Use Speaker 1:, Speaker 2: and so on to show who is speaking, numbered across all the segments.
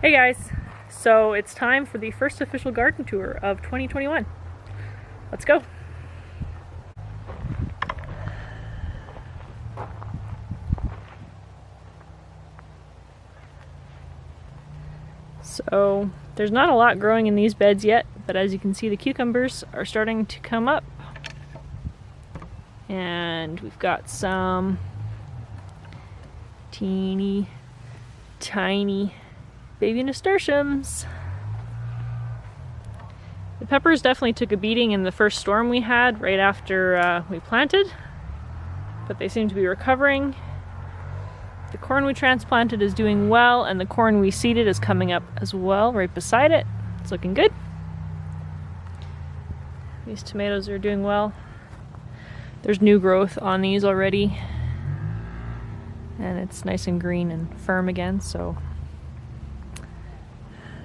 Speaker 1: Hey guys, so it's time for the first official garden tour of 2021. Let's go. So there's not a lot growing in these beds yet, but as you can see the cucumbers are starting to come up. And we've got some teeny tiny baby nasturtiums. The peppers definitely took a beating in the first storm we had right after we planted, but they seem to be recovering. The corn we transplanted is doing well, and the corn we seeded is coming up as well right beside it. It's looking good. These tomatoes are doing well. There's new growth on these already, and it's nice and green and firm again, so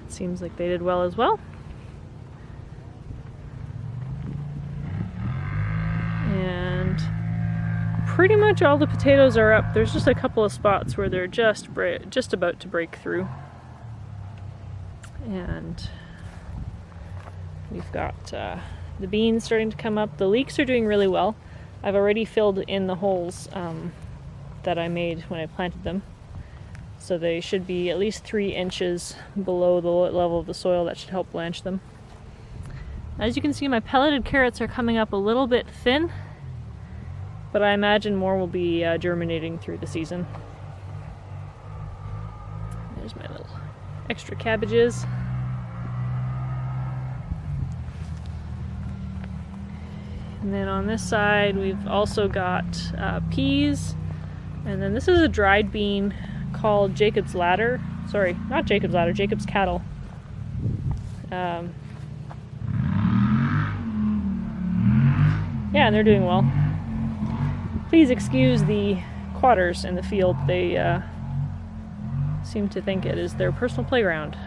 Speaker 1: it seems like they did well as well. And pretty much all the potatoes are up. There's just a couple of spots where they're just about to break through. And we've got the beans starting to come up. The leeks are doing really well. I've already filled in the holes that I made when I planted them. So they should be at least 3 inches below the level of the soil. That should help blanch them. As you can see, my pelleted carrots are coming up a little bit thin, but I imagine more will be germinating through the season. There's my little extra cabbages. And then on this side we've also got peas, and then this is a dried bean called Jacob's Ladder. Sorry, not Jacob's Ladder, Jacob's Cattle. Yeah, and they're doing well. Please excuse the quatters in the field. They seem to think it is their personal playground.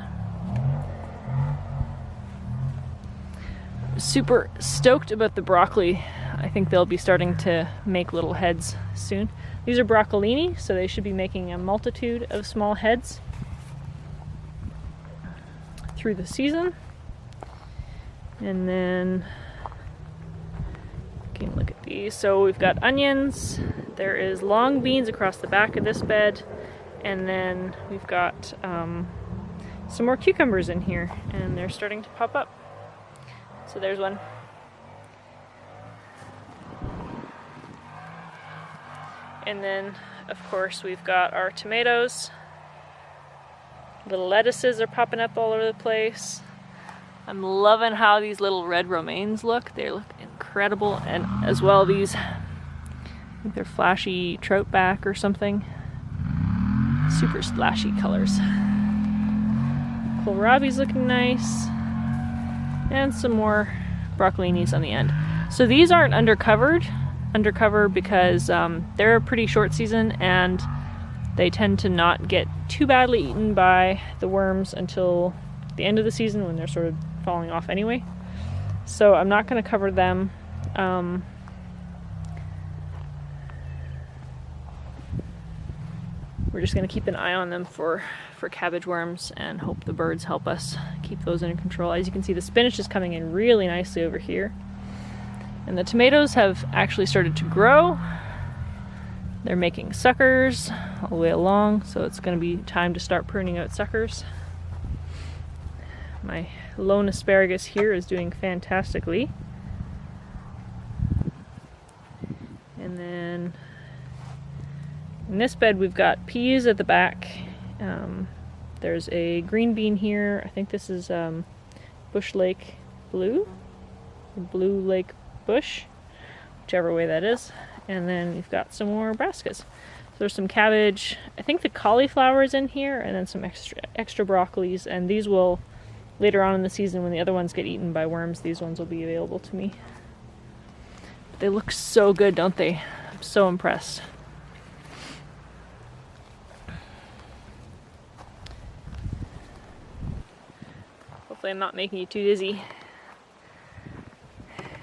Speaker 1: Super stoked about the broccoli. I think they'll be starting to make little heads soon. These are broccolini, so they should be making a multitude of small heads through the season. And then you can look at these. So we've got onions, there is long beans across the back of this bed, and then we've got some more cucumbers in here, and they're starting to pop up. So there's one. And then, of course, we've got our tomatoes. Little lettuces are popping up all over the place. I'm loving how these little red romaines look. They look incredible. And as well, these, I think they're flashy trout back or something. Super splashy colors. Kohlrabi's looking nice. And some more broccolinis on the end. So these aren't undercover because they're a pretty short season, and they tend to not get too badly eaten by the worms until the end of the season when they're sort of falling off anyway. So I'm not going to cover them. We're just going to keep an eye on them for cabbage worms and hope the birds help us keep those under control. As you can see, the spinach is coming in really nicely over here. And the tomatoes have actually started to grow. They're making suckers all the way along, so it's going to be time to start pruning out suckers. My lone asparagus here is doing fantastically. And then in this bed we've got peas at the back. There's a green bean here. I think this is Bush Lake Blue, or Blue Lake Bush, whichever way that is. And then we've got some more brassicas. So there's some cabbage. I think the cauliflower is in here, and then some extra broccolis. And these will, later on in the season when the other ones get eaten by worms, these ones will be available to me. But they look so good, don't they? I'm so impressed. Hopefully I'm not making you too dizzy.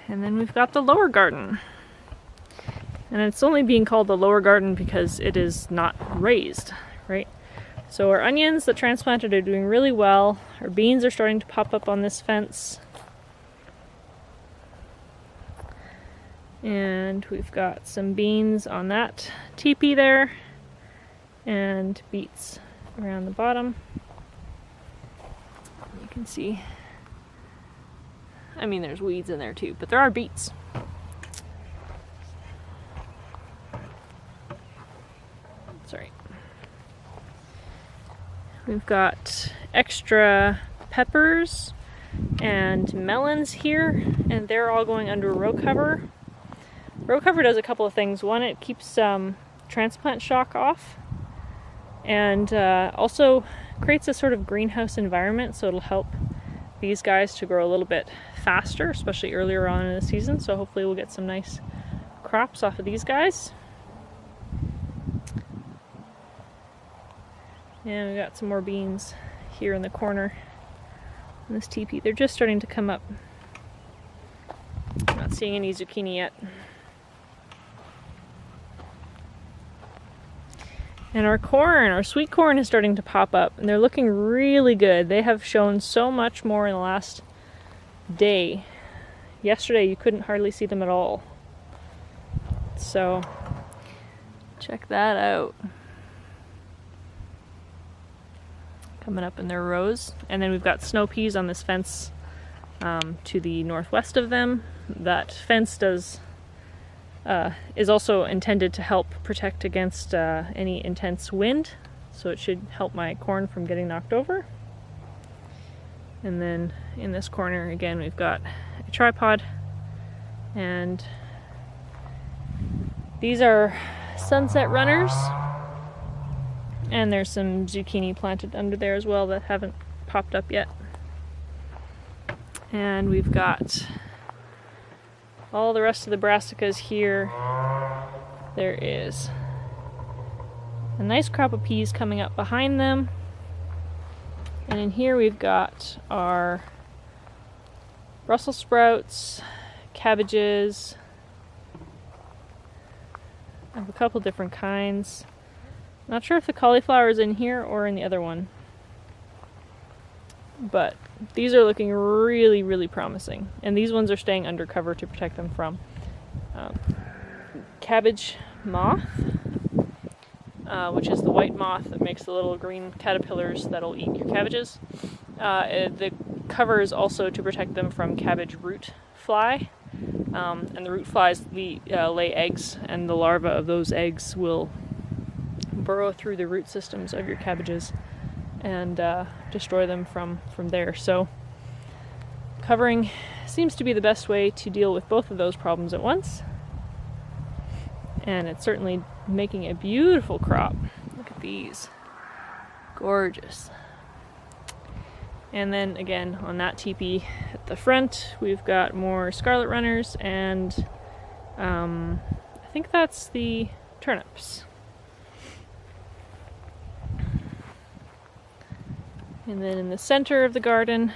Speaker 1: And then we've got the lower garden. And it's only being called the lower garden because it is not raised, right? So our onions that transplanted are doing really well. Our beans are starting to pop up on this fence. And we've got some beans on that teepee there, and beets around the bottom. You can see, I mean, there's weeds in there too, but there are beets. Sorry. We've got extra peppers and melons here, and they're all going under row cover. Row cover does a couple of things. One, it keeps transplant shock off, and also creates a sort of greenhouse environment, so it'll help these guys to grow a little bit faster, especially earlier on in the season. So hopefully we'll get some nice crops off of these guys. And we got some more beans here in the corner in this teepee. They're just starting to come up. I'm not seeing any zucchini yet. And our corn, our sweet corn, is starting to pop up, and they're looking really good. They have shown so much more in the last day. Yesterday you couldn't hardly see them at all. So check that out. Coming up in their rows. And then we've got snow peas on this fence to the northwest of them. That fence is also intended to help protect against any intense wind, so it should help my corn from getting knocked over. And then in this corner again we've got a tripod, and these are sunset runners, and there's some zucchini planted under there as well that haven't popped up yet. And we've got all the rest of the brassicas here. There is a nice crop of peas coming up behind them. And in here we've got our Brussels sprouts, cabbages. I have a couple different kinds. Not sure if the cauliflower is in here or in the other one. But these are looking really, really promising. And these ones are staying under cover to protect them from cabbage moth, which is the white moth that makes the little green caterpillars that'll eat your cabbages. The cover is also to protect them from cabbage root fly. And the root flies lay eggs, and the larvae of those eggs will burrow through the root systems of your cabbages and destroy them from there. So covering seems to be the best way to deal with both of those problems at once. And it's certainly making a beautiful crop. Look at these. Gorgeous. And then again on that teepee at the front we've got more scarlet runners, and I think that's the turnips. And then in the center of the garden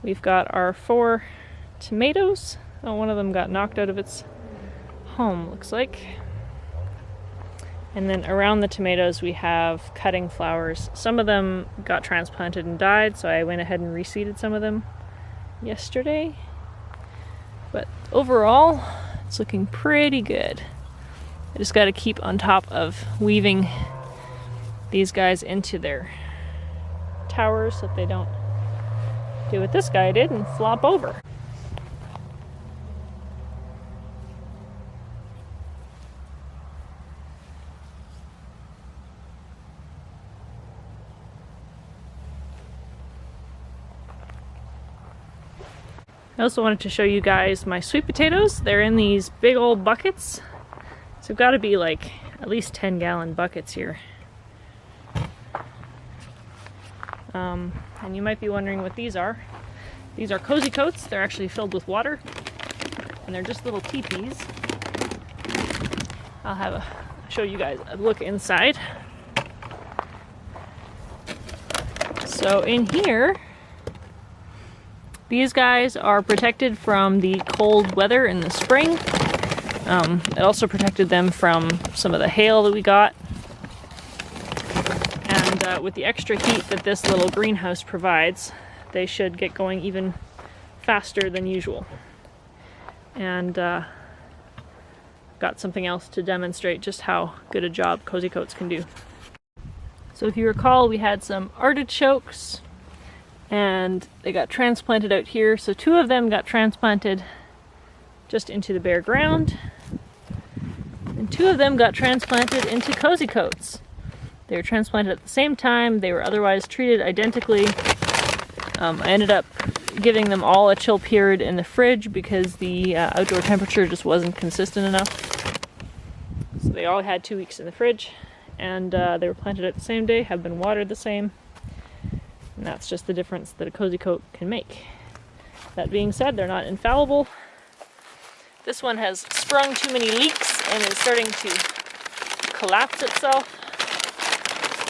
Speaker 1: we've got our 4 tomatoes. Oh, one of them got knocked out of its home, looks like. And then around the tomatoes we have cutting flowers. Some of them got transplanted and died, so I went ahead and reseeded some of them yesterday. But overall, it's looking pretty good. I just got to keep on top of weaving these guys into their towers so that they don't do what this guy did and flop over. I also wanted to show you guys my sweet potatoes. They're in these big old buckets. So got to be like at least 10-gallon buckets here. And you might be wondering what these are. These are cozy coats. They're actually filled with water, and they're just little teepees. I'll show you guys a look inside. So in here, these guys are protected from the cold weather in the spring. It also protected them from some of the hail that we got. with the extra heat that this little greenhouse provides, they should get going even faster than usual. And got something else to demonstrate just how good a job Cozy Coats can do. So if you recall, we had some artichokes and they got transplanted out here. So 2 of them got transplanted just into the bare ground, and 2 of them got transplanted into Cozy Coats. They were transplanted at the same time. They were otherwise treated identically. I ended up giving them all a chill period in the fridge because the outdoor temperature just wasn't consistent enough. So they all had 2 weeks in the fridge, and they were planted at the same day, have been watered the same, and that's just the difference that a Cozy Coat can make. That being said, they're not infallible. This one has sprung too many leaks and is starting to collapse itself.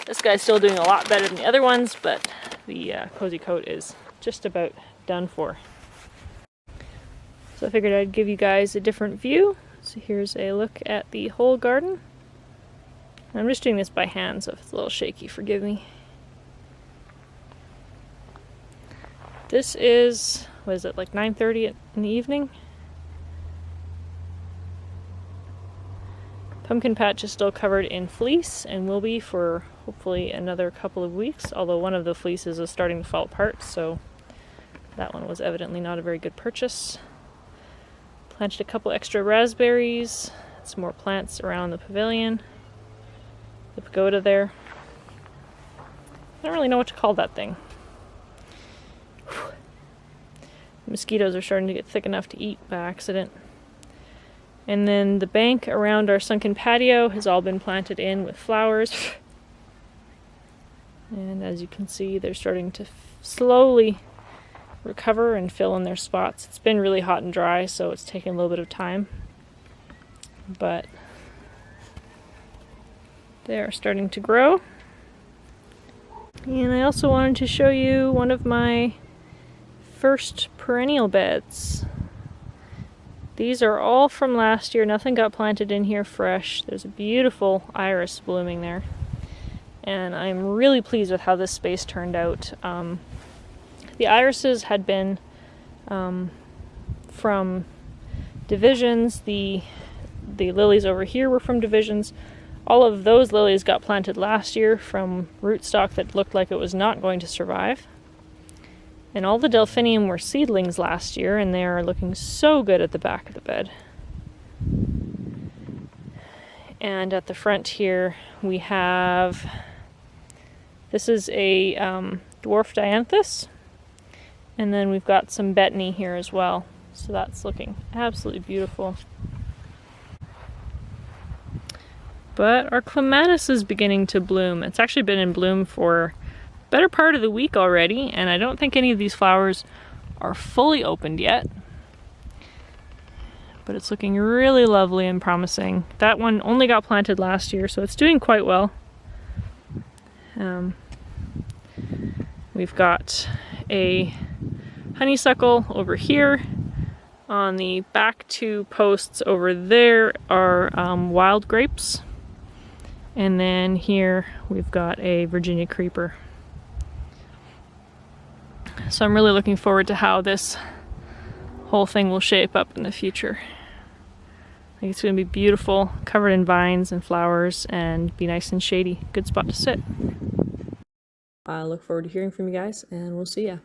Speaker 1: This guy's still doing a lot better than the other ones, but the Cozy Coat is just about done for. So I figured I'd give you guys a different view. So here's a look at the whole garden. I'm just doing this by hand, so if it's a little shaky, forgive me. This is, what is it, like 9:30 in the evening? Pumpkin patch is still covered in fleece and will be for hopefully another couple of weeks, although one of the fleeces is starting to fall apart, so that one was evidently not a very good purchase. Planted a couple extra raspberries, some more plants around the pavilion, the pagoda there. I don't really know what to call that thing. Mosquitoes are starting to get thick enough to eat by accident. And then the bank around our sunken patio has all been planted in with flowers. And as you can see, they're starting to slowly recover and fill in their spots. It's been really hot and dry, so it's taken a little bit of time. But they are starting to grow. And I also wanted to show you one of my first perennial beds. These are all from last year. Nothing got planted in here fresh. There's a beautiful iris blooming there. And I'm really pleased with how this space turned out. The irises had been from divisions. The lilies over here were from divisions. All of those lilies got planted last year from rootstock that looked like it was not going to survive. And all the delphinium were seedlings last year, and they are looking so good at the back of the bed. And at the front here we have, this is a dwarf dianthus, and then we've got some betony here as well. So that's looking absolutely beautiful. But our clematis is beginning to bloom. It's actually been in bloom for better part of the week already, and I don't think any of these flowers are fully opened yet, but it's looking really lovely and promising. That one only got planted last year, so it's doing quite well. We've got a honeysuckle over here. On the back 2 posts over there are wild grapes, and then here we've got a Virginia creeper. So I'm really looking forward to how this whole thing will shape up in the future. I think it's going to be beautiful, covered in vines and flowers, and be nice and shady. Good spot to sit. I look forward to hearing from you guys, and we'll see ya.